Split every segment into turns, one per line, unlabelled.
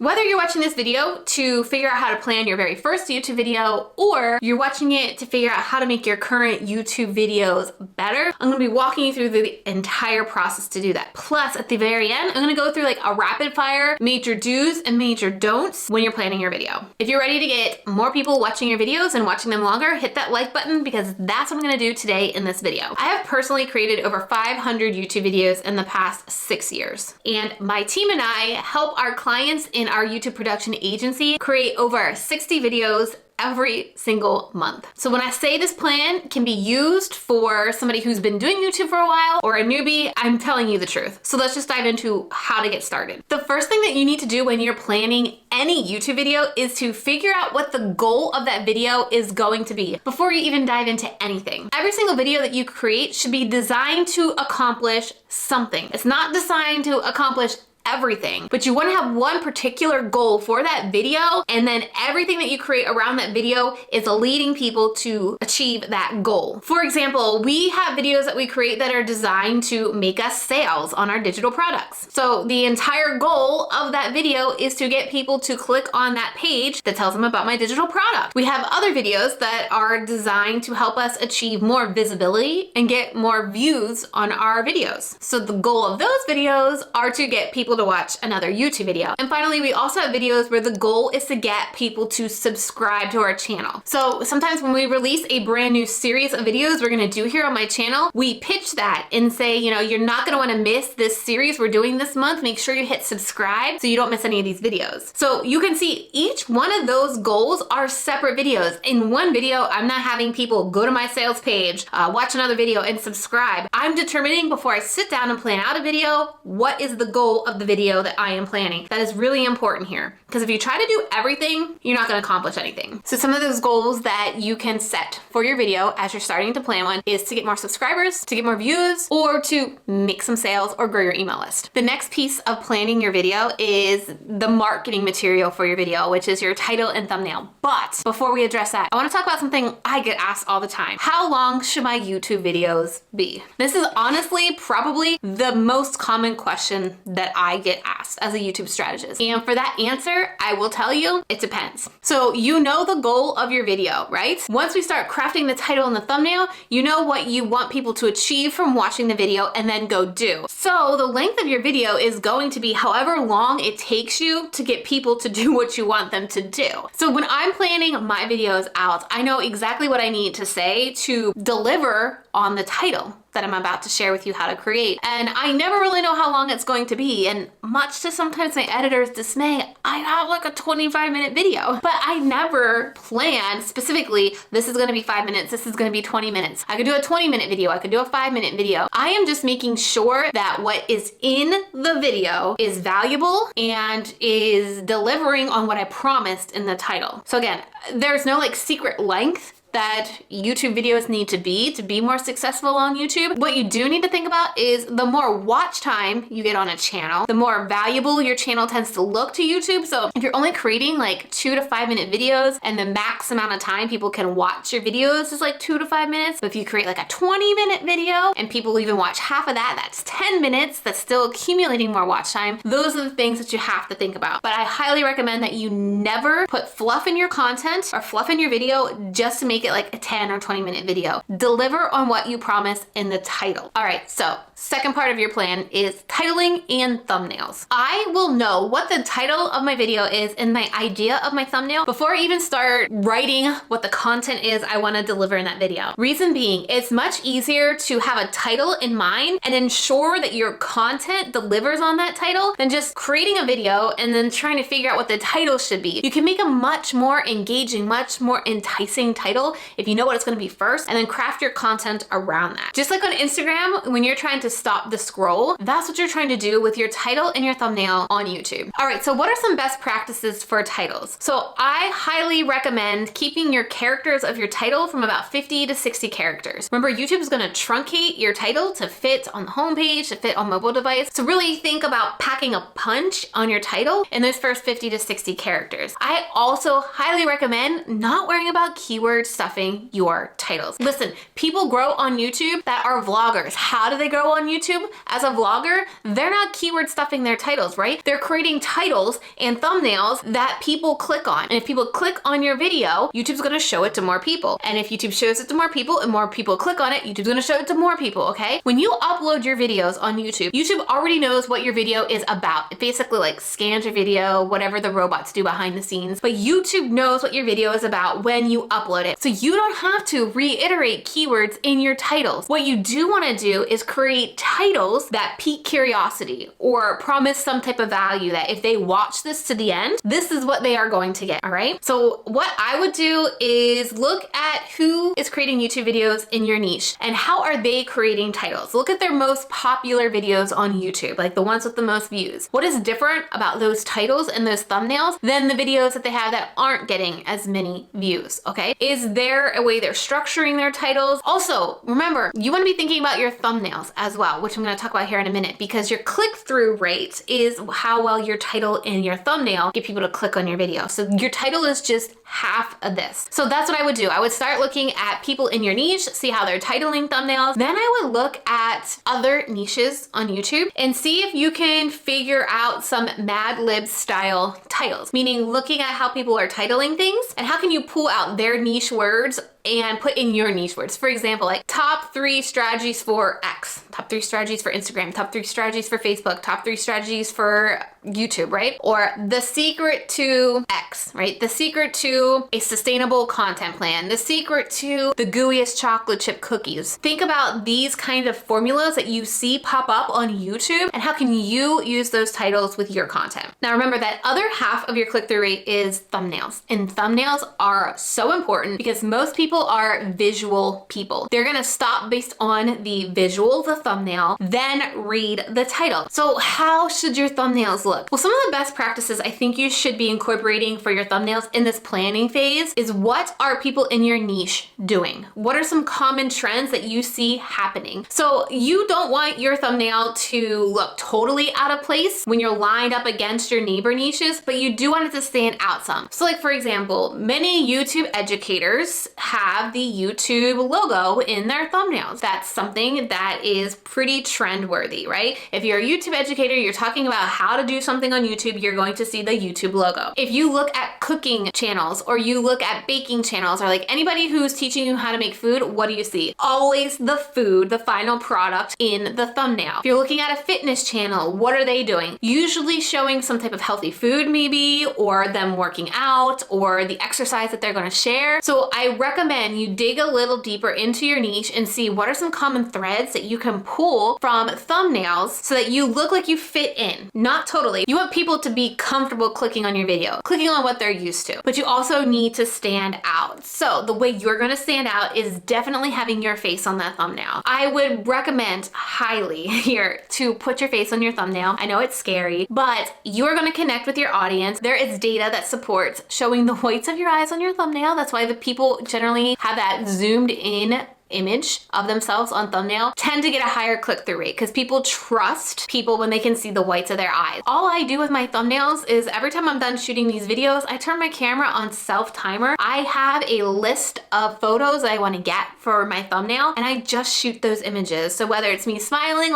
Whether you're watching this video to figure out how to plan your very first YouTube video, or you're watching it to figure out how to make your current YouTube videos better, I'm gonna be walking you through the entire process to do that. Plus, at the very end, I'm gonna go through like a rapid fire major do's and major don'ts when you're planning your video. If you're ready to get more people watching your videos and watching them longer, hit that like button because that's what I'm gonna do today in this video. I have personally created over 500 YouTube videos in the past 6 years. And my team and I help our clients in our YouTube production agency create over 60 videos every single month. So when I say this plan can be used for somebody who's been doing YouTube for a while or a newbie, I'm telling you the truth. So let's just dive into how to get started. The first thing that you need to do when you're planning any YouTube video is to figure out what the goal of that video is going to be before you even dive into anything. Every single video that you create should be designed to accomplish something. It's not designed to accomplish everything, but you want to have one particular goal for that video, and then everything that you create around that video is leading people to achieve that goal. For example, we have videos that we create that are designed to make us sales on our digital products. So the entire goal of that video is to get people to click on that page that tells them about my digital product. We have other videos that are designed to help us achieve more visibility and get more views on our videos. So the goal of those videos are to get people to watch another YouTube video. And finally, we also have videos where the goal is to get people to subscribe to our channel. So sometimes when we release a brand new series of videos we're gonna do here on my channel, we pitch that and say, you know, you're not gonna wanna miss this series we're doing this month. Make sure you hit subscribe so you don't miss any of these videos. So you can see each one of those goals are separate videos. In one video, I'm not having people go to my sales page, watch another video and subscribe. I'm determining before I sit down and plan out a video, what is the goal of the video that I am planning. That is really important here, because if you try to do everything, you're not going to accomplish anything. So some of those goals that you can set for your video as you're starting to plan one is to get more subscribers, to get more views, or to make some sales or grow your email list. The next piece of planning your video is the marketing material for your video, which is your title and thumbnail. But before we address that, I want to talk about something I get asked all the time. How long should my YouTube videos be? This is honestly probably the most common question that I get asked as a YouTube strategist. And for that answer, I will tell you, it depends. So you know the goal of your video, right? Once we start crafting the title and the thumbnail, you know what you want people to achieve from watching the video and then go do. So the length of your video is going to be however long it takes you to get people to do what you want them to do. So when I'm planning my videos out, I know exactly what I need to say to deliver on the title that I'm about to share with you how to create. And I never really know how long it's going to be. And much to sometimes my editor's dismay, I have like a 25-minute video, but I never plan specifically, this is gonna be 5 minutes, this is gonna be 20 minutes. I could do a 20-minute video, I could do a 5-minute video. I am just making sure that what is in the video is valuable and is delivering on what I promised in the title. So again, there's no like secret length that YouTube videos need to be more successful on YouTube. What you do need to think about is the more watch time you get on a channel, the more valuable your channel tends to look to YouTube. So if you're only creating like 2 to 5 minute videos and the max amount of time people can watch your videos is like 2 to 5 minutes, but if you create like a 20-minute video and people even watch half of that, that's 10 minutes, that's still accumulating more watch time. Those are the things that you have to think about. But I highly recommend that you never put fluff in your content or fluff in your video just to make it like a 10 or 20-minute video. Deliver on what you promised in the title. All right, so second part of your plan is titling and thumbnails. I will know what the title of my video is and my idea of my thumbnail before I even start writing what the content is I want to deliver in that video. Reason being, it's much easier to have a title in mind and ensure that your content delivers on that title than just creating a video and then trying to figure out what the title should be. You can make a much more engaging, much more enticing title if you know what it's going to be first, and then craft your content around that. Just like on Instagram, when you're trying to stop the scroll, that's what you're trying to do with your title and your thumbnail on YouTube. All right, so what are some best practices for titles? So I highly recommend keeping your characters of your title from about 50 to 60 characters. Remember, YouTube is going to truncate your title to fit on the homepage, to fit on mobile device. So really think about packing a punch on your title in those first 50 to 60 characters. I also highly recommend not worrying about keywords stuffing your titles. Listen, people grow on YouTube that are vloggers. How do they grow on YouTube? As a vlogger, they're not keyword stuffing their titles, right? They're creating titles and thumbnails that people click on. And if people click on your video, YouTube's gonna show it to more people. And if YouTube shows it to more people and more people click on it, YouTube's gonna show it to more people, okay? When you upload your videos on YouTube, YouTube already knows what your video is about. It basically like scans your video, whatever the robots do behind the scenes, but YouTube knows what your video is about when you upload it. So you don't have to reiterate keywords in your titles. What you do wanna do is create titles that pique curiosity or promise some type of value that if they watch this to the end, this is what they are going to get, all right? So what I would do is look at who is creating YouTube videos in your niche and how are they creating titles. Look at their most popular videos on YouTube, like the ones with the most views. What is different about those titles and those thumbnails than the videos that they have that aren't getting as many views, okay? Is there a way they're structuring their titles? Also, remember, you wanna be thinking about your thumbnails as well, which I'm gonna talk about here in a minute, because your click-through rate is how well your title and your thumbnail get people to click on your video. So your title is just half of this. So that's what I would do. I would start looking at people in your niche, see how they're titling thumbnails. Then I would look at other niches on YouTube and see if you can figure out some Mad Lib style titles, meaning looking at how people are titling things and how can you pull out their niche words and put in your niche words. For example, like top 3 strategies for X, top 3 strategies for Instagram, top 3 strategies for Facebook, top 3 strategies for YouTube, right? Or the secret to X, right? The secret to a sustainable content plan, the secret to the gooeyest chocolate chip cookies. Think about these kind of formulas that you see pop up on YouTube and how can you use those titles with your content. Now remember that other half of your click-through rate is thumbnails, and thumbnails are so important because most people are visual people. They're gonna stop based on the visual, the thumbnail, then read the title. So how should your thumbnails look? Well, some of the best practices I think you should be incorporating for your thumbnails in this planning phase is what are people in your niche doing? What are some common trends that you see happening? So you don't want your thumbnail to look totally out of place when you're lined up against your neighbor niches, but you do want it to stand out some. So like for example, many YouTube educators have the YouTube logo in their thumbnails. That's something that is pretty trend-worthy, right? If you're a YouTube educator, you're talking about how to do something on YouTube, you're going to see the YouTube logo. If you look at cooking channels or you look at baking channels or like anybody who's teaching you how to make food, what do you see? Always the food, the final product in the thumbnail. If you're looking at a fitness channel, what are they doing? Usually showing some type of healthy food maybe, or them working out, or the exercise that they're gonna share. So I recommend you dig a little deeper into your niche and see what are some common threads that you can pull from thumbnails so that you look like you fit in. Not totally. You want people to be comfortable clicking on your video, clicking on what they're used to, but you also need to stand out. So the way you're gonna stand out is definitely having your face on that thumbnail. I would recommend highly here to put your face on your thumbnail. I know it's scary, but you're gonna connect with your audience. There is data that supports showing the whites of your eyes on your thumbnail. That's why the people generally have that zoomed in image of themselves on thumbnail tend to get a higher click-through rate because people trust people when they can see the whites of their eyes. All I do with my thumbnails is every time I'm done shooting these videos, I turn my camera on self-timer. I have a list of photos that I want to get for my thumbnail and I just shoot those images. So whether it's me smiling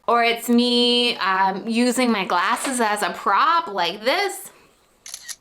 or it's me using my glasses as a prop like this,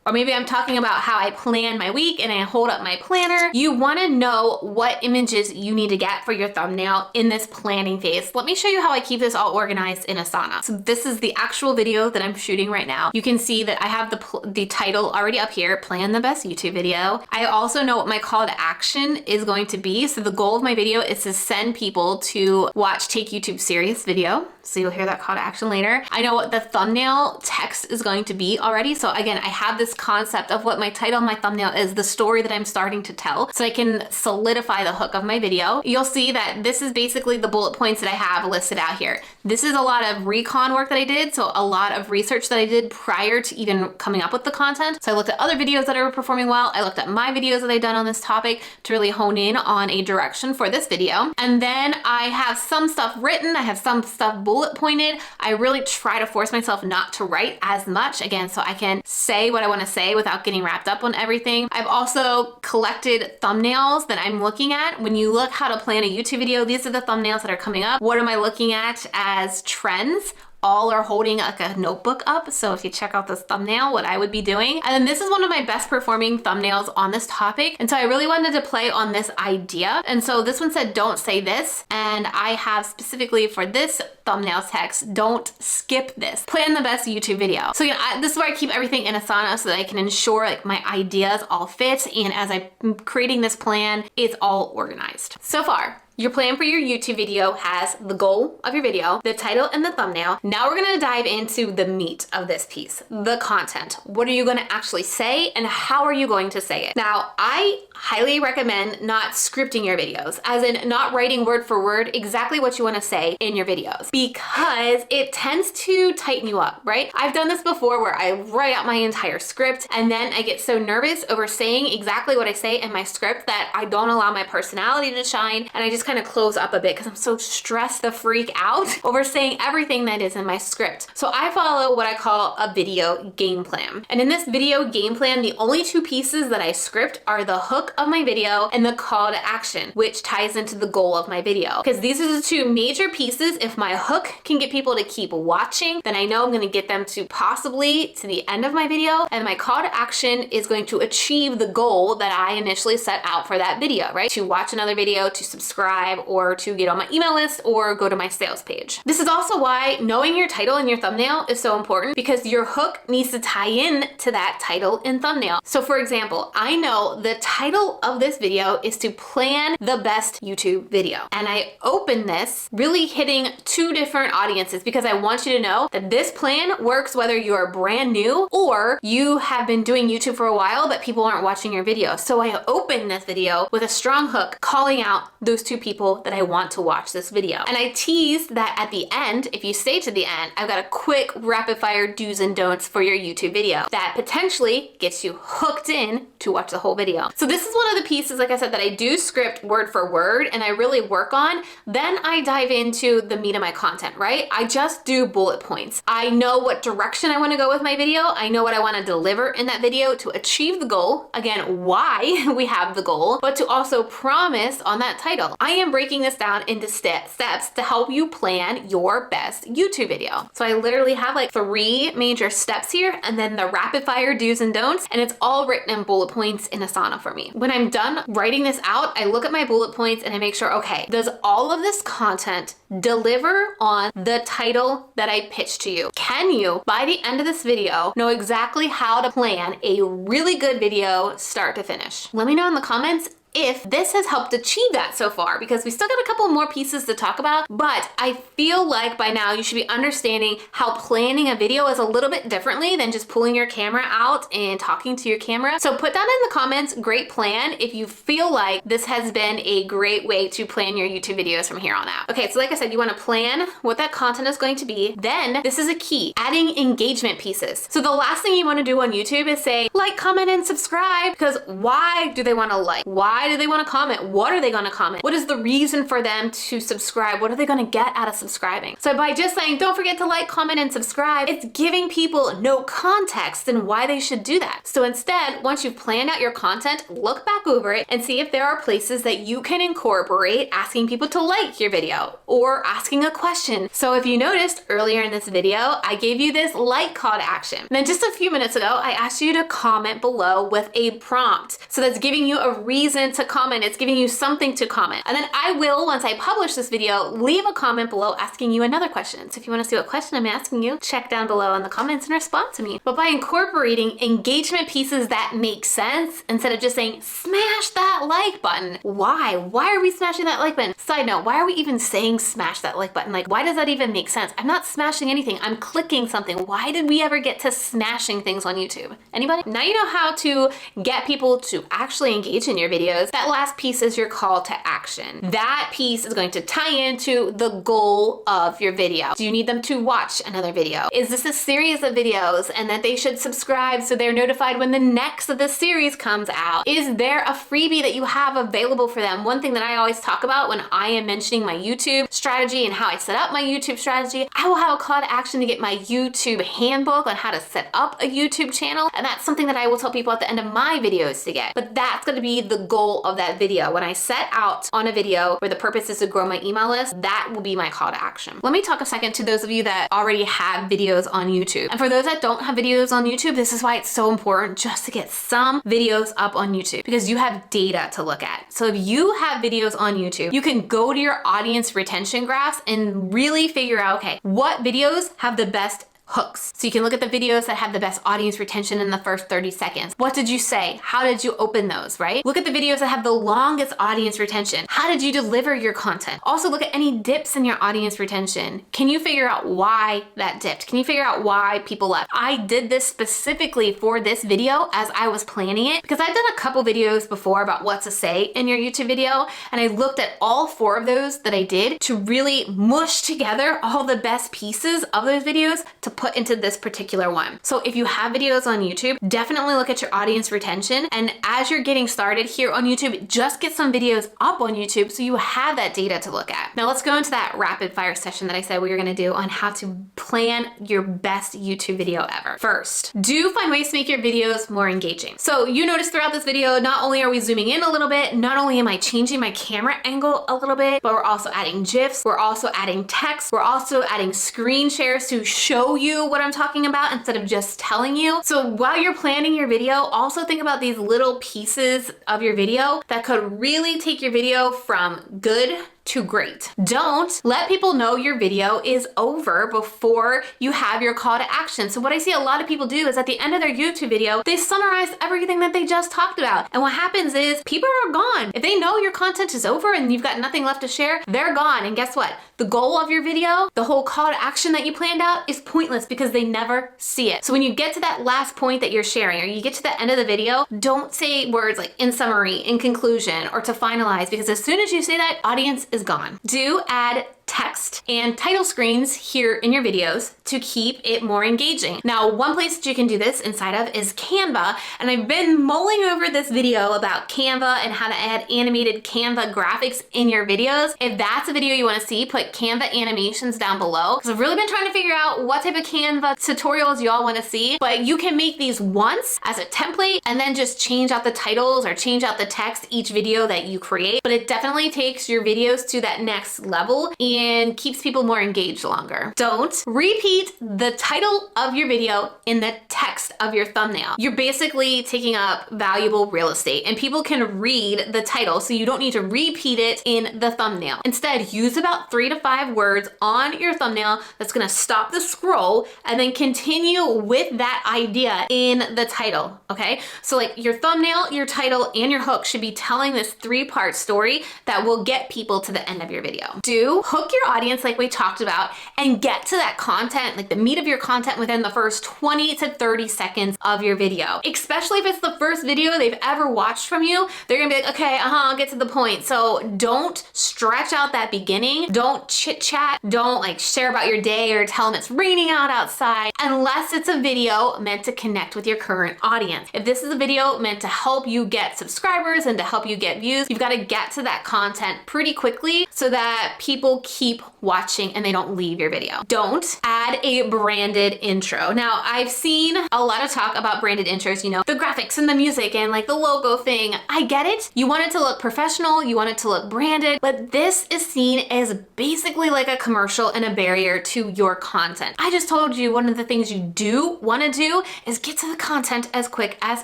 or maybe I'm talking about how I plan my week and I hold up my planner. You wanna know what images you need to get for your thumbnail in this planning phase. Let me show you how I keep this all organized in Asana. So this is the actual video that I'm shooting right now. You can see that I have the title already up here, Plan the Best YouTube Video. I also know what my call to action is going to be. So the goal of my video is to send people to watch Take YouTube Serious video. So you'll hear that call to action later. I know what the thumbnail text is going to be already. So again, I have this concept of what my title, my thumbnail is, the story that I'm starting to tell, so I can solidify the hook of my video. You'll see that this is basically the bullet points that I have listed out here. This is a lot of recon work that I did, so a lot of research that I did prior to even coming up with the content. So I looked at other videos that are performing well. I looked at my videos that I've done on this topic to really hone in on a direction for this video. And then I have some stuff written, I have some stuff bullet bullet pointed. I really try to force myself not to write as much, again, so I can say what I want to say without getting wrapped up on everything. I've also collected thumbnails that I'm looking at. When you look how to plan a YouTube video, these are the thumbnails that are coming up. What am I looking at as trends? All are holding like a notebook up. So if you check out this thumbnail, what I would be doing. And then this is one of my best performing thumbnails on this topic. And so I really wanted to play on this idea. And so this one said, don't say this. And I have specifically for this thumbnail text, don't skip this. Plan the best YouTube video. So this is where I keep everything in Asana so that I can ensure like my ideas all fit. And as I'm creating this plan, it's all organized. So far, your plan for your YouTube video has the goal of your video, the title and the thumbnail. Now we're gonna dive into the meat of this piece, the content. What are you gonna actually say and how are you going to say it? Now, I highly recommend not scripting your videos, as in not writing word for word exactly what you wanna say in your videos, because it tends to tighten you up, right? I've done this before where I write out my entire script and then I get so nervous over saying exactly what I say in my script that I don't allow my personality to shine, and I just kind of close up a bit because I'm so stressed the freak out over saying everything that is in my script. So I follow what I call a video game plan. And in this video game plan, the only two pieces that I script are the hook of my video and the call to action, which ties into the goal of my video. Because these are the two major pieces. If my hook can get people to keep watching, then I know I'm going to get them to possibly to the end of my video. And my call to action is going to achieve the goal that I initially set out for that video, right? To watch another video, to subscribe, or to get on my email list, or go to my sales page. This is also why knowing your title and your thumbnail is so important, because your hook needs to tie in to that title and thumbnail. So for example, I know the title of this video is to plan the best YouTube video. And I open this really hitting two different audiences because I want you to know that this plan works whether you're brand new or you have been doing YouTube for a while but people aren't watching your video. So I open this video with a strong hook calling out those two people that I want to watch this video. And I tease that at the end, if you stay to the end, I've got a quick rapid fire do's and don'ts for your YouTube video that potentially gets you hooked in to watch the whole video. So this is one of the pieces, like I said, that I do script word for word and I really work on. Then I dive into the meat of my content, right? I just do bullet points. I know what direction I want to go with my video. I know what I want to deliver in that video to achieve the goal. Again, why we have the goal, but to also promise on that title. I am breaking this down into steps to help you plan your best YouTube video. So I literally have like 3 major steps here and then the rapid fire do's and don'ts, and it's all written in bullet points in Asana for me. When I'm done writing this out, I look at my bullet points and I make sure, okay, does all of this content deliver on the title that I pitched to you? Can you, by the end of this video, know exactly how to plan a really good video start to finish? Let me know in the comments if this has helped achieve that so far, because we still got a couple more pieces to talk about, but I feel like by now you should be understanding how planning a video is a little bit differently than just pulling your camera out and talking to your camera. So put down in the comments, great plan, if you feel like this has been a great way to plan your YouTube videos from here on out. Okay, so like I said, you want to plan what that content is going to be. Then this is a key, adding engagement pieces. So the last thing you want to do on YouTube is say, like, comment, and subscribe, because why do they want to like? Why do they want to comment? What are they going to comment? What is the reason for them to subscribe? What are they going to get out of subscribing? So by just saying, don't forget to like, comment, and subscribe, it's giving people no context in why they should do that. So instead, once you've planned out your content, look back over it and see if there are places that you can incorporate asking people to like your video or asking a question. So if you noticed earlier in this video, I gave you this like call to action. And then just a few minutes ago, I asked you to comment below with a prompt. So that's giving you a reason to comment. It's giving you something to comment. And then I will, once I publish this video, leave a comment below asking you another question. So if you want to see what question I'm asking you, check down below in the comments and respond to me. But by incorporating engagement pieces that make sense, instead of just saying, smash that like button. Why? Why are we smashing that like button? Side note, why are we even saying smash that like button? Like, why does that even make sense? I'm not smashing anything. I'm clicking something. Why did we ever get to smashing things on YouTube? Anybody? Now you know how to get people to actually engage in your videos. videos, that last piece is your call to action. That piece is going to tie into the goal of your video. Do you need them to watch another video? Is this a series of videos and that they should subscribe so they're notified when the next of the series comes out? Is there a freebie that you have available for them? One thing that I always talk about when I am mentioning my YouTube strategy and how I set up my YouTube strategy, I will have a call to action to get my YouTube handbook on how to set up a YouTube channel. And that's something that I will tell people at the end of my videos to get. But that's going to be the goal of that video. When I set out on a video where the purpose is to grow my email list, that will be my call to action. Let me talk a second to those of you that already have videos on YouTube. And for those that don't have videos on YouTube, this is why it's so important just to get some videos up on YouTube, because you have data to look at. So if you have videos on YouTube, you can go to your audience retention graphs and really figure out, okay, what videos have the best hooks. So you can look at the videos that have the best audience retention in the first 30 seconds. What did you say? How did you open those, right? Look at the videos that have the longest audience retention. How did you deliver your content? Also look at any dips in your audience retention. Can you figure out why that dipped? Can you figure out why people left? I did this specifically for this video as I was planning it, because I've done a couple videos before about what to say in your YouTube video, and I looked at all 4 of those that I did to really mush together all the best pieces of those videos to put into this particular one. So if you have videos on YouTube, definitely look at your audience retention. And as you're getting started here on YouTube, just get some videos up on YouTube so you have that data to look at. Now let's go into that rapid fire session that I said we were gonna do on how to plan your best YouTube video ever. First, do find ways to make your videos more engaging. So you notice throughout this video, not only are we zooming in a little bit, not only am I changing my camera angle a little bit, but we're also adding GIFs, we're also adding text, we're also adding screen shares to show you what I'm talking about instead of just telling you. So while you're planning your video, also think about these little pieces of your video that could really take your video from good to great. Don't let people know your video is over before you have your call to action. So what I see a lot of people do is at the end of their YouTube video, they summarize everything that they just talked about. And what happens is people are gone. If they know your content is over and you've got nothing left to share, they're gone. And guess what? The goal of your video, the whole call to action that you planned out, is pointless because they never see it. So when you get to that last point that you're sharing, or you get to the end of the video, don't say words like in summary, in conclusion, or to finalize, because as soon as you say that, audience is gone. Do add text and title screens here in your videos to keep it more engaging. Now, one place that you can do this inside of is Canva, and I've been mulling over this video about Canva and how to add animated Canva graphics in your videos. If that's a video you want to see, put Canva animations down below, because I've really been trying to figure out what type of Canva tutorials y'all want to see, but you can make these once as a template and then just change out the titles or change out the text each video that you create, but it definitely takes your videos to that next level and keeps people more engaged longer. Don't repeat the title of your video in the text of your thumbnail. You're basically taking up valuable real estate, and people can read the title, so you don't need to repeat it in the thumbnail. Instead, use about 3 to 5 words on your thumbnail that's gonna stop the scroll, and then continue with that idea in the title, okay? So like your thumbnail, your title, and your hook should be telling this 3-part story that will get people to the end of your video. Do hook your audience like we talked about and get to that content, like the meat of your content, within the first 20 to 30 seconds of your video. Especially if it's the first video they've ever watched from you, they're gonna be like, okay, I'll get to the point. So don't stretch out that beginning. Don't chit chat. Don't like share about your day or tell them it's raining out outside, unless it's a video meant to connect with your current audience. If this is a video meant to help you get subscribers and to help you get views, you've got to get to that content pretty quickly so that people keep watching and they don't leave your video. Don't add a branded intro. Now, I've seen a lot of talk about branded intros, you know, the graphics and the music and like the logo thing. I get it. You want it to look professional, you want it to look branded, but this is seen as basically like a commercial and a barrier to your content. I just told you one of the things you do want to do is get to the content as quick as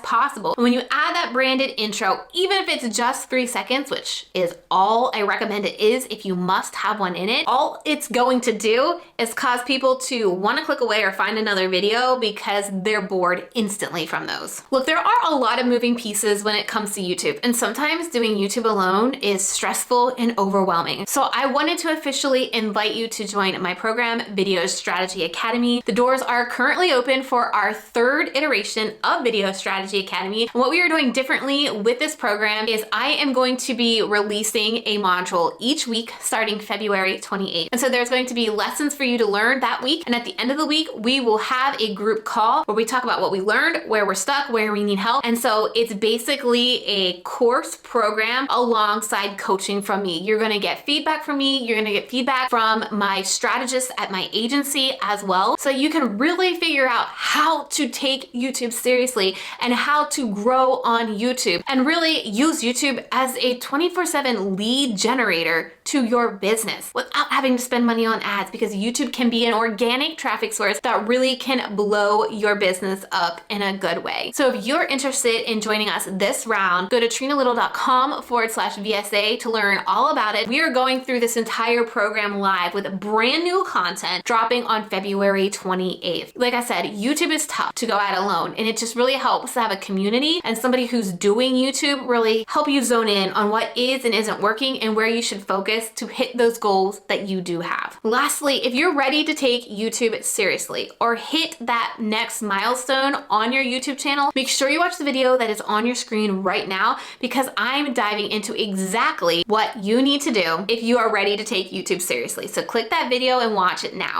possible. When you add that branded intro, even if it's just 3 seconds, which is all I recommend it is if you must have one minute, all it's going to do is cause people to want to click away or find another video because they're bored instantly from those. Look, there are a lot of moving pieces when it comes to YouTube, and sometimes doing YouTube alone is stressful and overwhelming. So I wanted to officially invite you to join my program, Video Strategy Academy. The doors are currently open for our third iteration of Video Strategy Academy. And what we are doing differently with this program is I am going to be releasing a module each week starting February 28th. And so there's going to be lessons for you to learn that week. And at the end of the week, we will have a group call where we talk about what we learned, where we're stuck, where we need help. And so it's basically a course program alongside coaching from me. You're going to get feedback from me. You're going to get feedback from my strategists at my agency as well. So you can really figure out how to take YouTube seriously and how to grow on YouTube and really use YouTube as a 24/7 lead generator to your business without having to spend money on ads, because YouTube can be an organic traffic source that really can blow your business up in a good way. So if you're interested in joining us this round, go to trinalittle.com/VSA to learn all about it. We are going through this entire program live with brand new content dropping on February 28th. Like I said, YouTube is tough to go at alone, and it just really helps to have a community and somebody who's doing YouTube really help you zone in on what is and isn't working and where you should focus to hit those goals that you do have. Lastly, if you're ready to take YouTube seriously or hit that next milestone on your YouTube channel, make sure you watch the video that is on your screen right now, because I'm diving into exactly what you need to do if you are ready to take YouTube seriously. So click that video and watch it now.